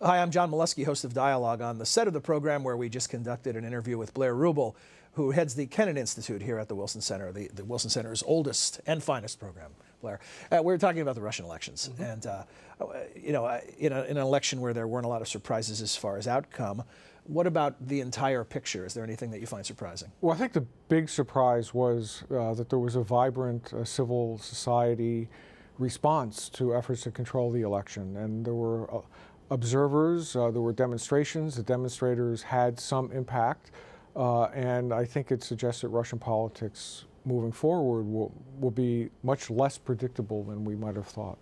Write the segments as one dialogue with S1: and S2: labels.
S1: Hi, I'm John Molesky, host of Dialogue, on the set of the program where we just conducted an interview with Blair Ruble, who heads the Kennan Institute here at the Wilson Center, the Wilson Center's oldest and finest program. Blair, we're talking about the Russian elections, and you know, in an election where there weren't a lot of surprises as far as outcome, what about the entire picture? Is there anything that you find surprising?
S2: Well, I think the big surprise was that there was a vibrant civil society response to efforts to control the election, and there were observers, there were demonstrations. The demonstrators had some impact, and I think it suggests that Russian politics moving forward will be much less predictable than we might have thought.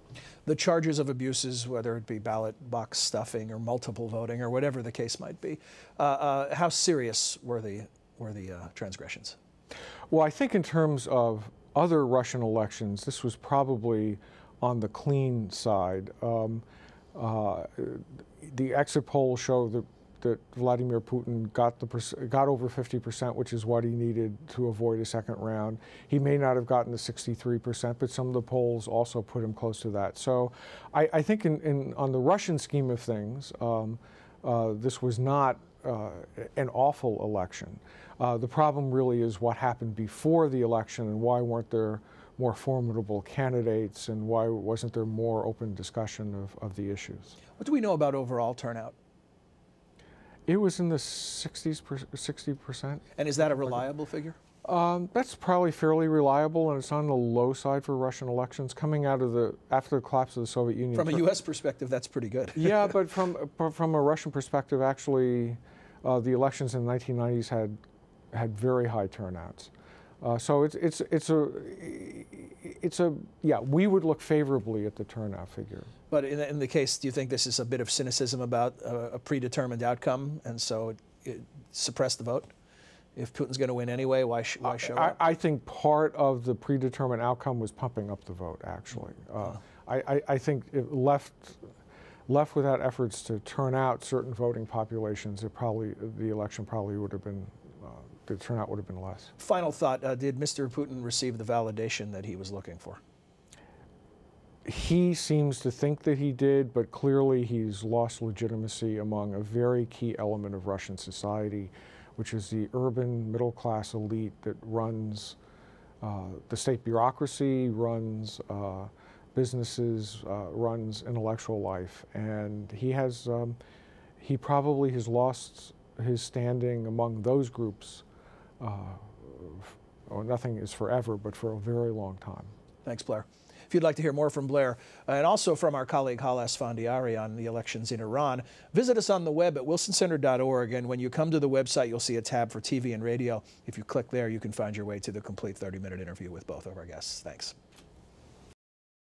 S1: The charges of abuses, whether it be ballot box stuffing or multiple voting or whatever the case might be, how serious were the transgressions?
S2: Well, I think in terms of other Russian elections, this was probably on the clean side. The exit polls show that Vladimir Putin got over 50%, which is what he needed to avoid a second round. He may not have gotten to 63%, but some of the polls also put him close to that. So I think on the Russian scheme of things, this was not an awful election. The problem really is what happened before the election, and why weren't there more formidable candidates, and why wasn't there more open discussion of the issues.
S1: What do we know about overall turnout?
S2: It was in the 60%.
S1: And is that a reliable figure?
S2: That's probably fairly reliable, and it's on the low side for Russian elections. Coming out of after the collapse of the Soviet Union.
S1: From a U.S. perspective, that's pretty good.
S2: Yeah, but from a Russian perspective, actually, the elections in the 1990s had very high turnouts. So yeah, we would look favorably at the turnout figure.
S1: But in the case, do you think this is a bit of cynicism about a predetermined outcome, and so it suppressed the vote? If Putin's going to win anay, why show up?
S2: I think part of the predetermined outcome was pumping up the vote, actually. I think it left without efforts to turn out certain voting populations, the election probably would have been, the turnout would have been less.
S1: Final thought, did Mr. Putin receive the validation that he was looking for?
S2: He seems to think that he did, but clearly he's lost legitimacy among a very key element of Russian society, which is the urban middle-class elite that runs the state bureaucracy, runs businesses, runs intellectual life. And he probably has lost his standing among those groups. Nothing is forever, but for a very long time.
S1: Thanks, Blair. If you'd like to hear more from Blair, and also from our colleague Haleh Esfandiari on the elections in Iran, visit us on the web at wilsoncenter.org, and when you come to the website, you'll see a tab for TV and radio. If you click there, you can find your way to the complete 30-minute interview with both of our guests. Thanks.